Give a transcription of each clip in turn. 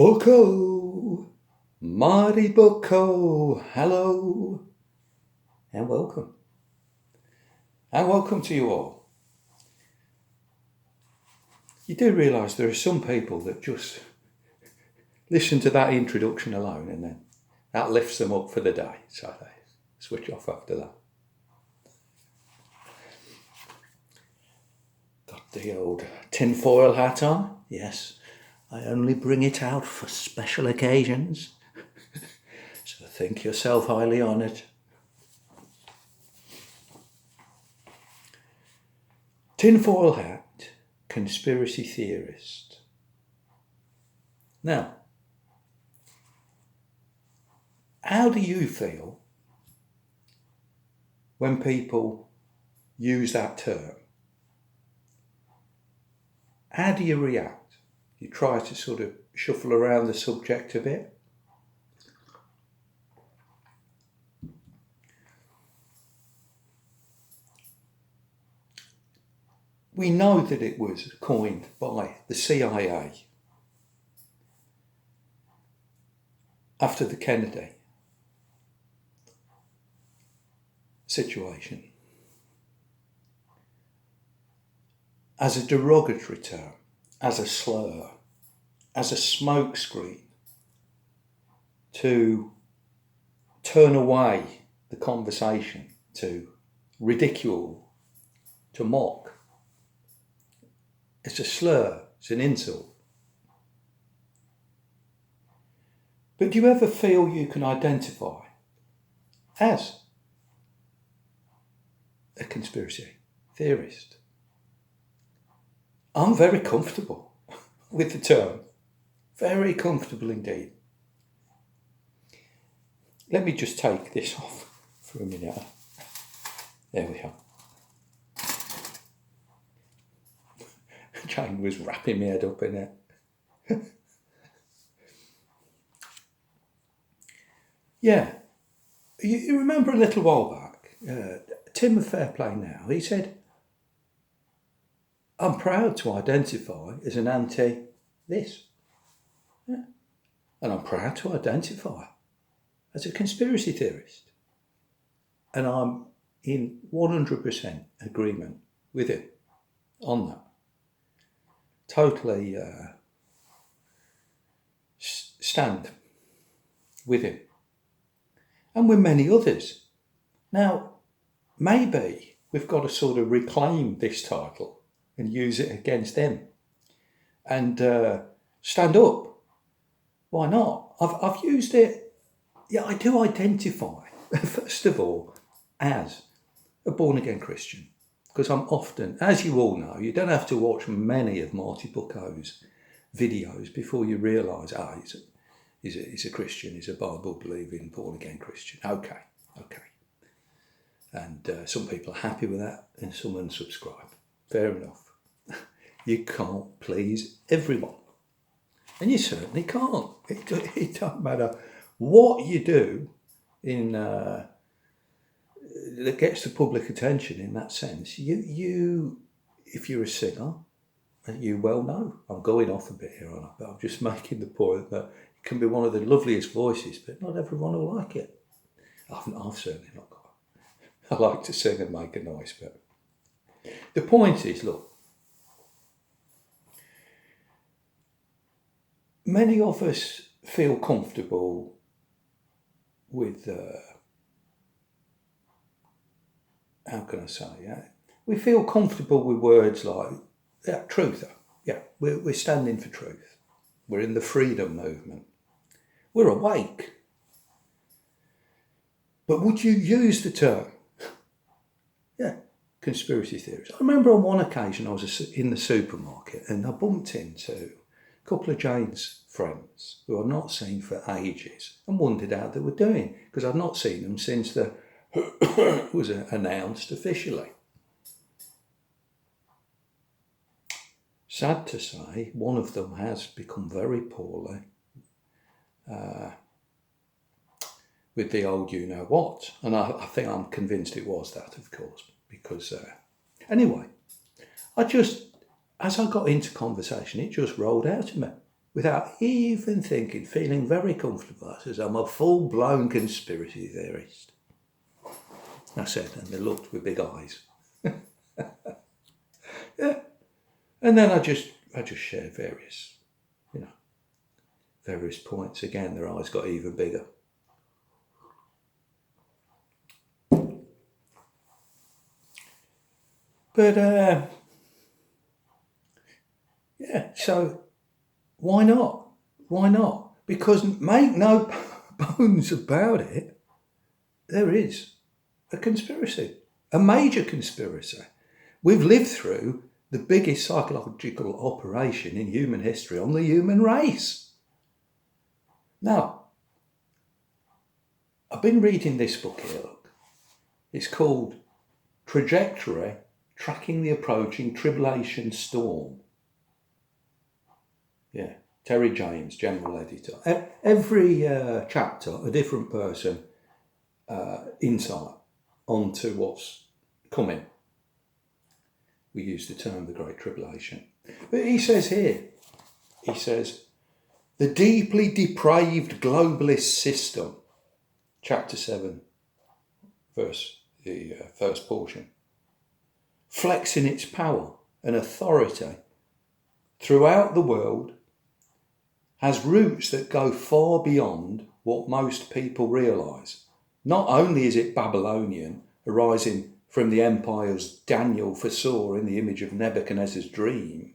Bucko, mighty Bucko, hello, and welcome. And welcome to you all. You do realise there are some people that just listen to that introduction alone and then that lifts them up for the day, so they switch off after that. Got the old tinfoil hat on, yes. I only bring it out for special occasions, so think yourself highly honoured. Tinfoil hat, conspiracy theorist. Now, how do you feel when people use that term? How do you react? You try to sort of shuffle around the subject a bit. We know that it was coined by the CIA after the Kennedy situation as a derogatory term, as a slur, as a smokescreen to turn away the conversation, to ridicule, to mock. It's a slur, it's an insult. But do you ever feel you can identify as a conspiracy theorist? I'm very comfortable with the term. Very comfortable indeed. Let me just take this off for a minute. There we are. Jane was wrapping my head up in it. Yeah. You remember a little while back, Tim of Fair Play Now, he said, I'm proud to identify as an anti-this. Yeah. And I'm proud to identify as a conspiracy theorist. And I'm in 100% agreement with him on that. Totally stand with him. And with many others. Now, maybe we've got to sort of reclaim this title and use it against them. And stand up. Why not? I've used it. Yeah, I do identify, first of all, as a born-again Christian. Because I'm often, as you all know, you don't have to watch many of Marty Bucko's videos before you realise, he's a Christian, he's a Bible-believing, born-again Christian. Okay. And some people are happy with that and some unsubscribe. Fair enough. You can't please everyone. And you certainly can't. It don't matter what you do in that gets the public attention in that sense. You if you're a singer, you well know, I'm going off a bit here, but I'm just making the point that it can be one of the loveliest voices, but not everyone will like it. I've certainly not got it. I like to sing and make a noise, but the point is, look, many of us feel comfortable with, how can I say, we feel comfortable with words like, truth. Yeah, we're standing for truth. We're in the freedom movement. We're awake. But would you use the term? Yeah, conspiracy theories. I remember on one occasion I was in the supermarket and I bumped into a couple of Jane's friends who I'd not seen for ages and wondered how they were doing because I'd not seen them since the was announced officially. Sad to say, one of them has become very poorly with the old you-know-what. And I think I'm convinced it was that, of course, because... anyway, as I got into conversation, it just rolled out of me. without even thinking, feeling very comfortable. I says, I'm a full-blown conspiracy theorist. I said, and they looked with big eyes. Yeah. And then I just shared various points. Again, their eyes got even bigger. But, so why not? Why not? Because make no bones about it, there is a conspiracy, a major conspiracy. We've lived through the biggest psychological operation in human history on the human race. Now, I've been reading this book here, look. It's called Trajectory, Tracking the Approaching Tribulation Storm. Yeah, Terry James, general editor. Every chapter, a different person, insight onto what's coming. We use the term the Great Tribulation. But he says here, the deeply depraved globalist system, chapter 7, the first portion, flexing its power and authority throughout the world, has roots that go far beyond what most people realise. Not only is it Babylonian, arising from the empires Daniel foresaw in the image of Nebuchadnezzar's dream,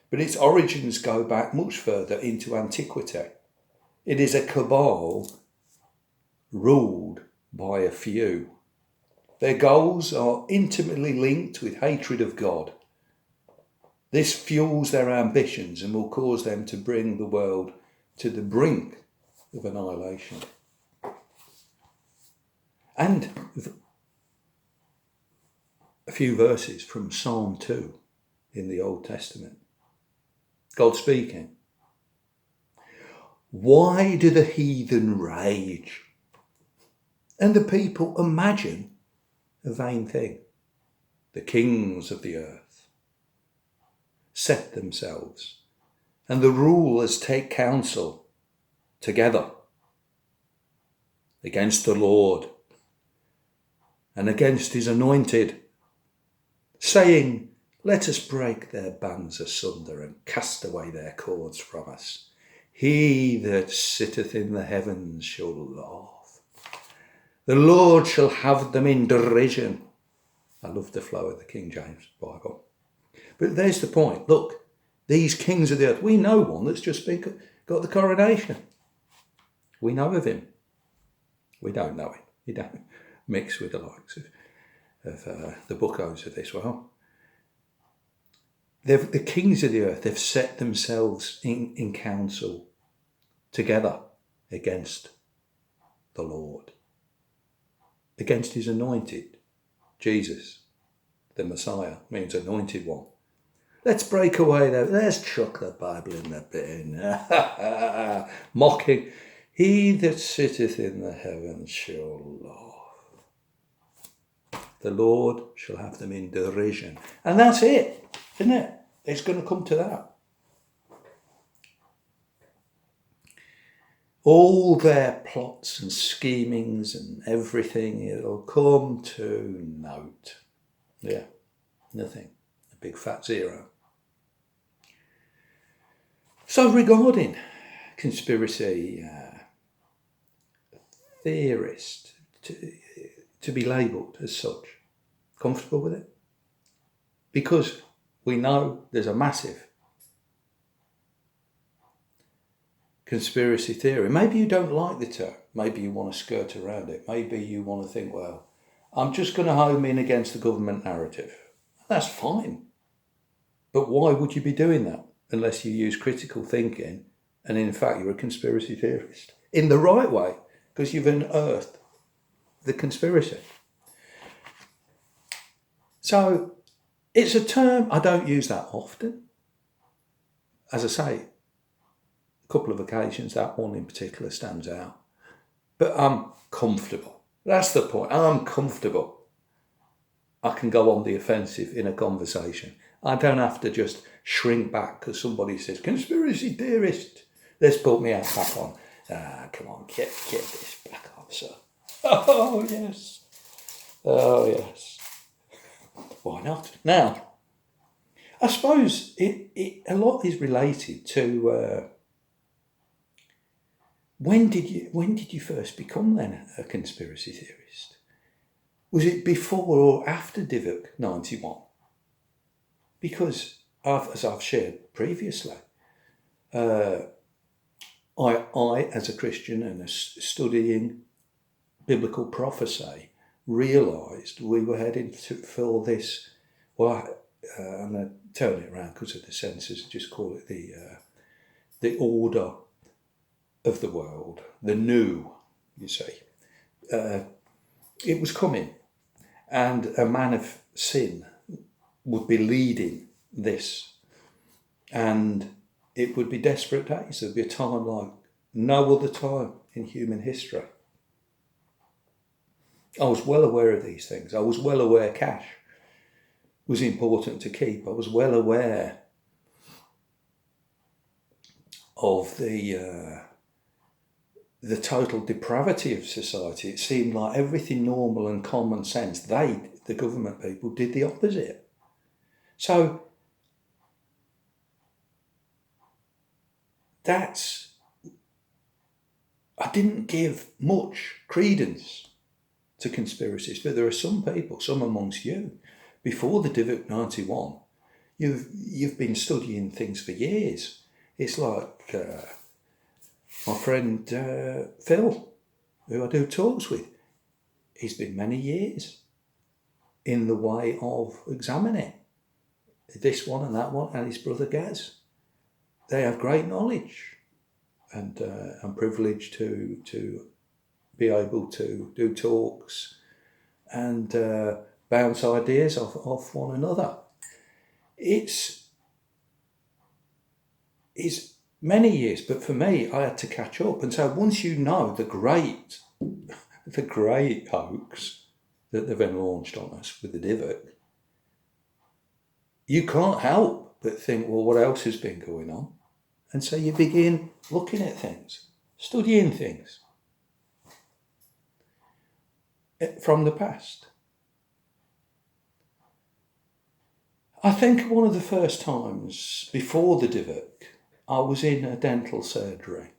but its origins go back much further into antiquity. It is a cabal ruled by a few. Their goals are intimately linked with hatred of God. This fuels their ambitions and will cause them to bring the world to the brink of annihilation. And a few verses from Psalm 2 in the Old Testament. God speaking. Why do the heathen rage and the people imagine a vain thing? The kings of the earth set themselves, and the rulers take counsel together against the Lord and against his anointed, saying, let us break their bands asunder and cast away their cords from us. He that sitteth in the heavens shall laugh. The Lord shall have them in derision. I love the flow of the King James Bible. But there's the point. Look, these kings of the earth, we know one that's just got the coronation. We know of him. We don't know him. He don't mix with the likes of the bookos of this world. The kings of the earth, they've set themselves in council together against the Lord, against his anointed, Jesus, the Messiah, means anointed one. Let's break away there. Let's chuck the Bible in the bin. Mocking. He that sitteth in the heavens shall laugh. The Lord shall have them in derision. And that's it, isn't it? It's going to come to that. All their plots and schemings and everything, it'll come to naught. Yeah, nothing. A big fat zero. So regarding conspiracy theorist, to be labelled as such, comfortable with it? Because we know there's a massive conspiracy theory. Maybe you don't like the term. Maybe you want to skirt around it. Maybe you want to think, well, I'm just going to home in against the government narrative. That's fine. But why would you be doing that unless you use critical thinking and in fact you're a conspiracy theorist? In the right way, because you've unearthed the conspiracy. So it's a term I don't use that often. As I say, a couple of occasions, that one in particular stands out. But I'm comfortable. That's the point. I'm comfortable. I can go on the offensive in a conversation. I don't have to just shrink back because somebody says, conspiracy theorist. Let's put me out back on. Come on, get this back on, sir. Oh, yes. Oh, yes. Why not? Now, I suppose a lot is related to when did you first become then a conspiracy theorist? Was it before or after Divock 91? Because as I've shared previously, I as a Christian and studying biblical prophecy, realised we were heading for this. Well, I'm going to turn it around because of the censors. Just call it the order of the world, the new. You see, it was coming, and a man of sin would be leading this, and it would be desperate days. There'd be a time like no other time in human history. I was well aware of these things. I was well aware cash was important to keep. I was well aware of the total depravity of society. It seemed like everything normal and common sense, the government people, did the opposite. So I didn't give much credence to conspiracies, but there are some people, some amongst you, before the Divock 91, you've been studying things for years. It's like my friend Phil, who I do talks with. He's been many years in the way of examining this one and that one, and his brother Gaz. They have great knowledge, and I'm privileged to be able to do talks and bounce ideas off one another. It's many years, but for me, I had to catch up. And so once you know the great hoax that they've been launched on us with the Divock, you can't help but think, well, what else has been going on? And so you begin looking at things, studying things from the past. I think one of the first times before the Divock, I was in a dental surgery,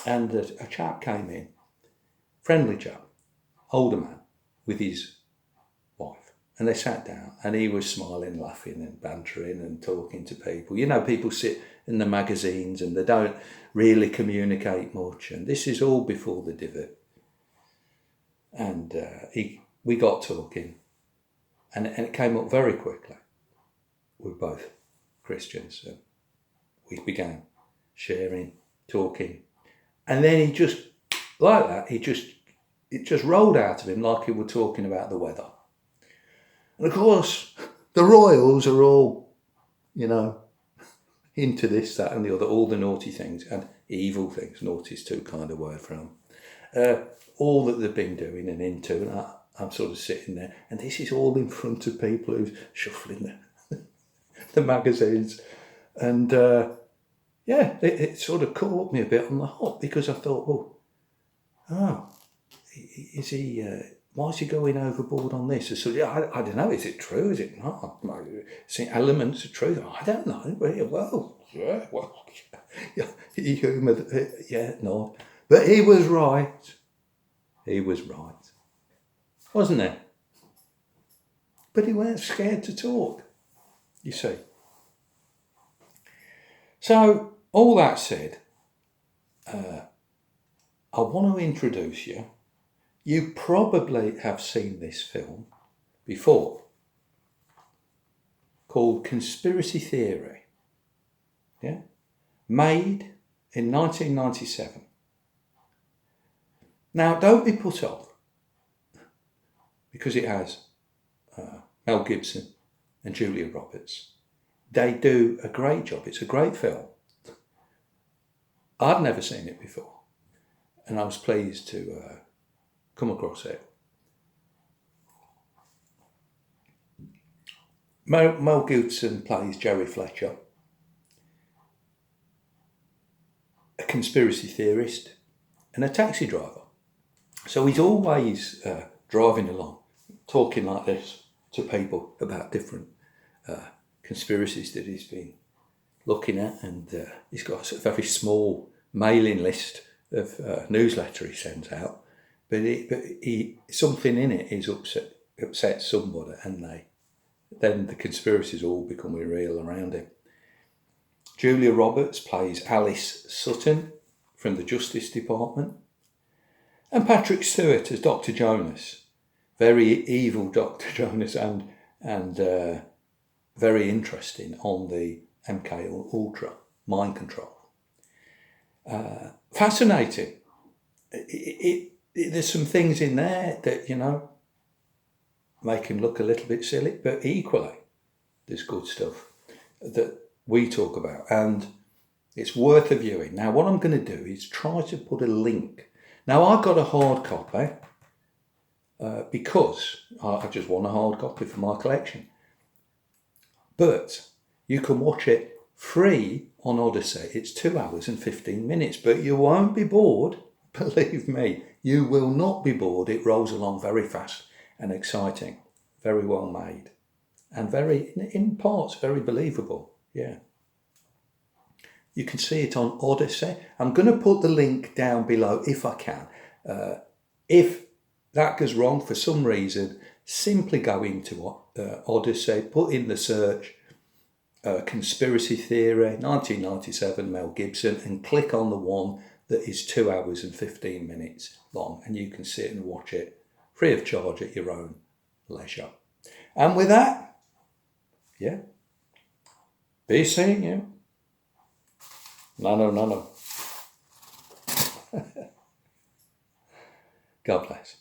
and a chap came in, friendly chap, older man, with his wife, and they sat down, and he was smiling, laughing and bantering and talking to people. You know, people sit in the magazines and they don't really communicate much, and this is all before the Divock. And we got talking, and it came up very quickly. We were both Christians, so we began sharing, talking, and then he just, like that, it just rolled out of him like he were talking about the weather. And of course, the royals are all, into this, that and the other, all the naughty things and evil things. Naughty is too kind a word for them. All that they've been doing and into, and I'm sort of sitting there, and this is all in front of people who's shuffling the magazines. And it sort of caught me a bit on the hop, because I thought, is he, why is he going overboard on this? So, I don't know, is it true, is it not? See, elements of truth, I don't know. He humoured, no. But he was right. He was right. Wasn't he? But he weren't scared to talk, you see. So, all that said, I want to introduce you. You probably have seen this film before, called Conspiracy Theory. Yeah? Made in 1997. Now, don't be put off, because it has Mel Gibson and Julia Roberts. They do a great job. It's a great film. I'd never seen it before, and I was pleased to come across it. Mel Gibson plays Jerry Fletcher, a conspiracy theorist and a taxi driver. So he's always driving along, talking like this to people about different conspiracies that he's been looking at, and he's got a very small mailing list of newsletter he sends out, but something in it is upsets somebody, and then the conspiracies all becoming real around him. Julia Roberts plays Alice Sutton from the Justice Department, and Patrick Stewart as Dr. Jonas, very evil Dr. Jonas, and very interesting on the MK Ultra mind control. Fascinating. There's some things in there that, make him look a little bit silly, but equally there's good stuff that we talk about, and it's worth a viewing. Now, what I'm going to do is try to put a link. Now, I got a hard copy because I just want a hard copy for my collection, but you can watch it free on Odyssey. It's 2 hours and 15 minutes, but you won't be bored. Believe me, you will not be bored. It rolls along very fast and exciting, very well made, and very, in parts, very believable. Yeah. You can see it on Odyssey. I'm going to put the link down below if I can. If that goes wrong for some reason, simply go into Odyssey, put in the search, conspiracy theory, 1997, Mel Gibson, and click on the one that is 2 hours and 15 minutes long, and you can sit and watch it free of charge at your own leisure. And with that, yeah, be seeing you. No. God bless.